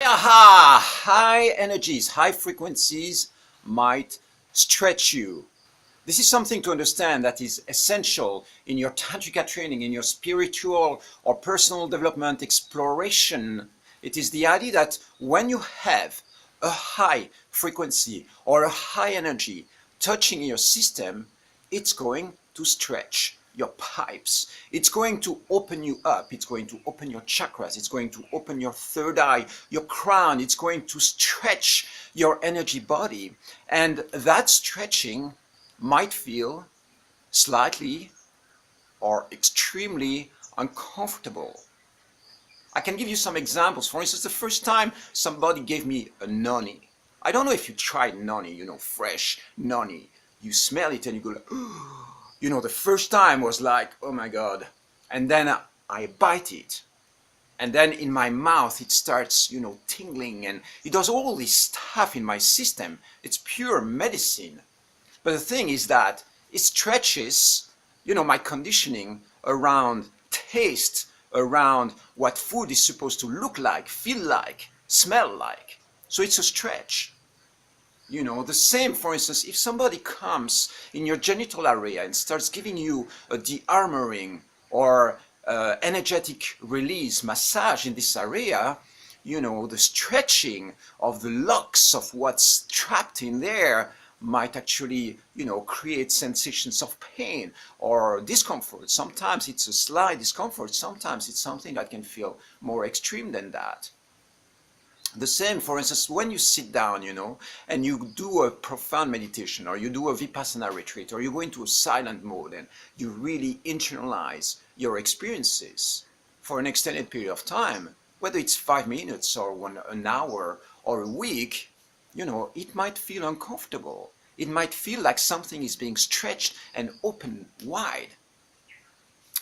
Aha! High energies, high frequencies might stretch you. This is something to understand that is essential in your tantrika training, in your spiritual or personal development exploration. It is the idea that when you have a high frequency or a high energy touching your system, it's going to stretch your pipes. It's going to open you up. It's going to open your chakras. It's going to open your third eye, your crown. It's going to stretch your energy body. And that stretching might feel slightly or extremely uncomfortable. I can give you some examples. For instance, the first time somebody gave me a noni. I don't know if you tried noni, fresh noni. You smell it and you go, the first time was like, oh my God. And then I bite it. And then in my mouth it starts, tingling, and it does all this stuff in my system. It's pure medicine. But the thing is that it stretches, my conditioning around taste, around what food is supposed to look like, feel like, smell like. So it's a stretch. The same, for instance, if somebody comes in your genital area and starts giving you a de-armoring or energetic release massage in this area, the stretching of the locks of what's trapped in there might actually, create sensations of pain or discomfort. Sometimes it's a slight discomfort, sometimes it's something that can feel more extreme than that. The same, for instance, when you sit down, and you do a profound meditation, or you do a vipassana retreat, or you go into a silent mode and you really internalize your experiences for an extended period of time, whether it's 5 minutes or an hour or a week, it might feel uncomfortable. It might feel like something is being stretched and opened wide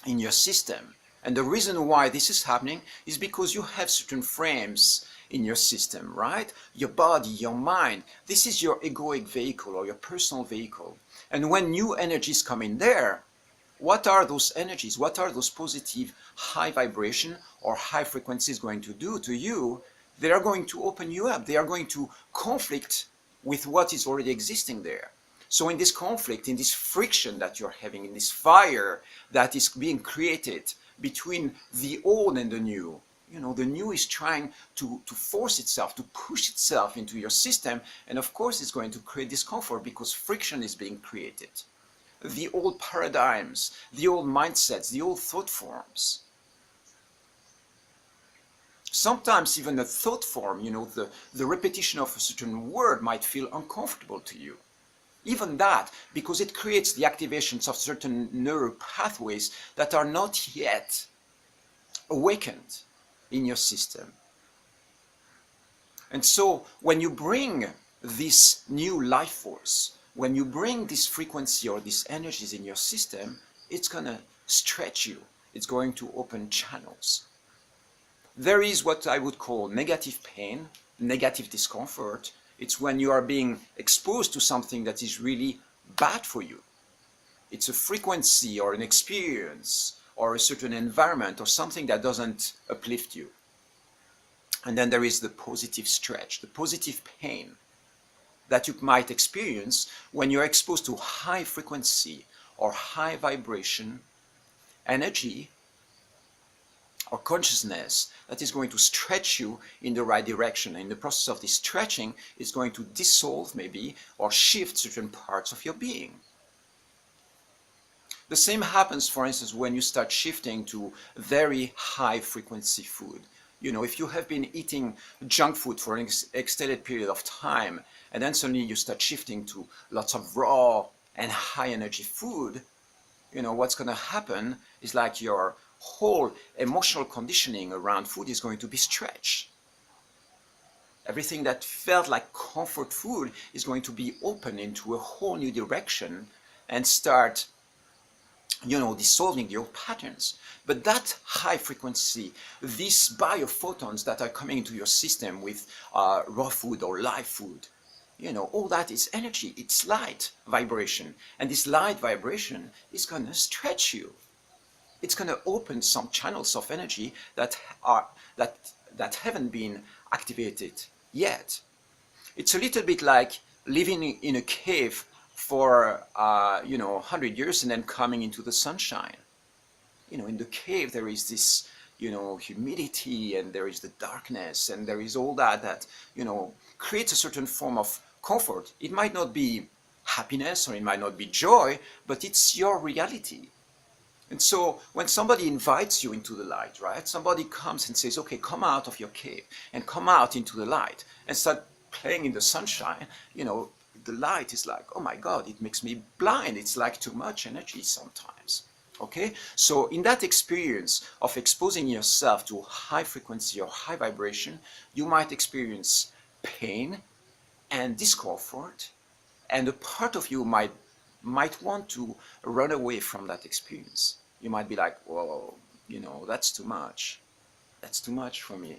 in your system. And the reason why this is happening is because you have certain frames in your system, right? Your body, your mind. This is your egoic vehicle or your personal vehicle. And when new energies come in there, what are those energies? What are those positive high vibration or high frequencies going to do to you? They are going to open you up. They are going to conflict with what is already existing there. So in this conflict, in this friction that you're having, in this fire that is being created between the old and the new, the new is trying to force itself, to push itself into your system. And of course, it's going to create discomfort because friction is being created. The old paradigms, the old mindsets, the old thought forms. Sometimes even a thought form, the repetition of a certain word might feel uncomfortable to you. Even that, because it creates the activations of certain neural pathways that are not yet awakened in your system. And so when you bring this new life force, when you bring this frequency or these energies in your system, it's going to stretch you. It's going to open channels. There is what I would call negative pain, negative discomfort. It's when you are being exposed to something that is really bad for you. It's a frequency or an experience or a certain environment or something that doesn't uplift you. And then there is the positive stretch, the positive pain that you might experience when you're exposed to high frequency or high vibration energy or consciousness that is going to stretch you in the right direction. In the process of this stretching, it's going to dissolve maybe or shift certain parts of your being. The same happens, for instance, when you start shifting to very high frequency food. If you have been eating junk food for an extended period of time, and then suddenly you start shifting to lots of raw and high energy food, what's going to happen is like your whole emotional conditioning around food is going to be stretched. Everything that felt like comfort food is going to be open into a whole new direction and start dissolving the old patterns. But that high frequency, these biophotons that are coming into your system with raw food or live food, all that is energy. It's light vibration, and this light vibration is going to stretch you. It's going to open some channels of energy that that haven't been activated yet. It's a little bit like living in a cave for 100 years and then coming into the sunshine. In the cave there is this humidity, and there is the darkness, and there is all that creates a certain form of comfort. It might not be happiness, or it might not be joy, but it's your reality. And so when somebody invites you into the light, right? Somebody comes and says, okay, come out of your cave and come out into the light and start playing in the sunshine, the light is like, oh my God, it makes me blind. It's like too much energy sometimes. Okay, so in that experience of exposing yourself to high frequency or high vibration, you might experience pain and discomfort, and a part of you might want to run away from that experience. You might be like, whoa, that's too much. That's too much for me.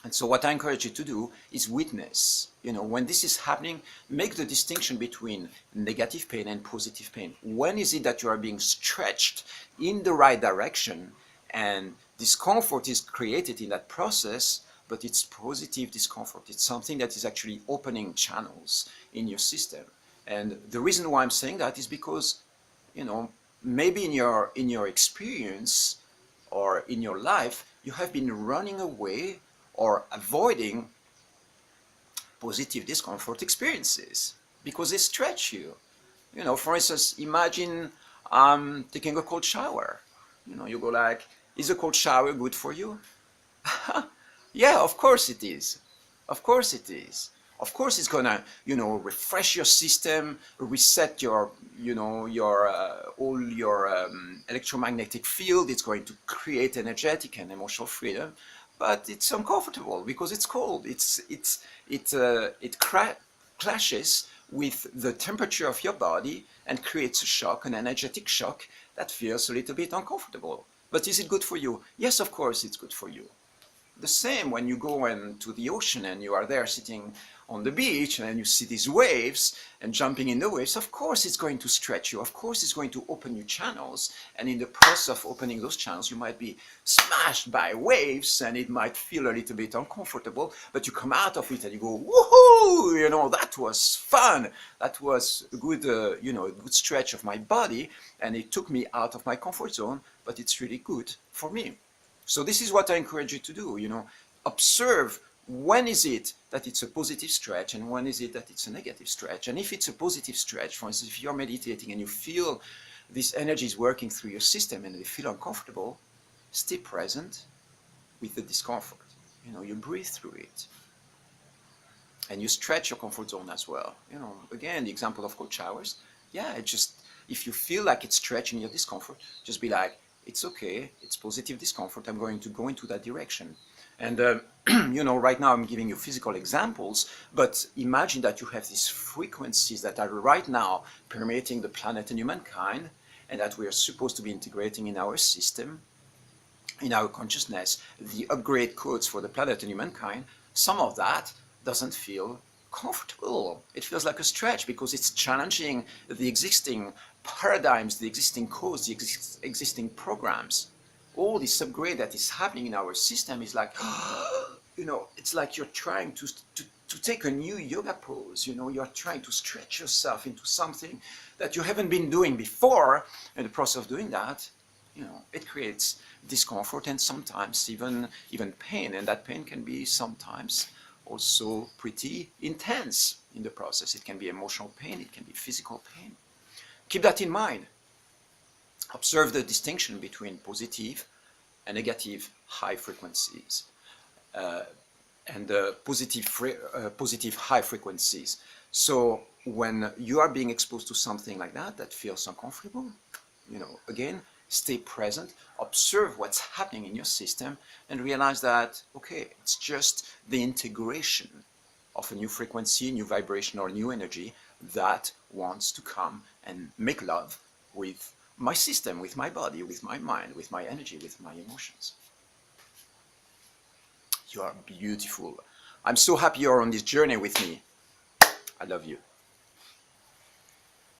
And so what I encourage you to do is witness. When this is happening, make the distinction between negative pain and positive pain. When is it that you are being stretched in the right direction and discomfort is created in that process, but it's positive discomfort. It's something that is actually opening channels in your system. And the reason why I'm saying that is because, maybe in your experience or in your life, you have been running away or avoiding positive discomfort experiences because they stretch you. For instance, imagine taking a cold shower. You go like, is a cold shower good for you? Yeah, of course it is. Of course it is. Of course it's gonna, refresh your system, reset your, all your electromagnetic field. It's going to create energetic and emotional freedom, but it's uncomfortable because it's cold. It clashes with the temperature of your body and creates a shock, an energetic shock that feels a little bit uncomfortable. But is it good for you? Yes, of course it's good for you. The same when you go into the ocean and you are there sitting on the beach and you see these waves and jumping in the waves. Of course it's going to stretch you. Of course it's going to open you channels, and in the process of opening those channels you might be smashed by waves and it might feel a little bit uncomfortable, but you come out of it and you go, woohoo, that was fun. That was a good a good stretch of my body, and it took me out of my comfort zone, but it's really good for me. So this is what I encourage you to do, observe when is it that it's a positive stretch and when is it that it's a negative stretch. And if it's a positive stretch, for instance, if you're meditating and you feel this energy is working through your system and you feel uncomfortable, stay present with the discomfort. You breathe through it. And you stretch your comfort zone as well. Again, the example of cold showers. Yeah, if you feel like it's stretching your discomfort, just be like, it's okay, it's positive discomfort, I'm going to go into that direction. And right now I'm giving you physical examples, but imagine that you have these frequencies that are right now permeating the planet and humankind, and that we are supposed to be integrating in our system, in our consciousness, the upgrade codes for the planet and humankind. Some of that doesn't feel comfortable. It feels like a stretch because it's challenging the existing paradigms, the existing codes, the existing programs. All this upgrade that is happening in our system is like, it's like you're trying to take a new yoga pose. You're trying to stretch yourself into something that you haven't been doing before. In the process of doing that, it creates discomfort and sometimes even pain, and that pain can be sometimes also pretty intense in the process. It can be emotional pain, it can be physical pain. Keep that in mind. Observe the distinction between positive and negative high frequencies and positive high frequencies. So when you are being exposed to something like that feels uncomfortable, again, stay present, observe what's happening in your system, and realize that, okay, it's just the integration of a new frequency, new vibration, or new energy that wants to come and make love with my system, with my body, with my mind, with my energy, with my emotions. You are beautiful. I'm so happy you're on this journey with me. I love you.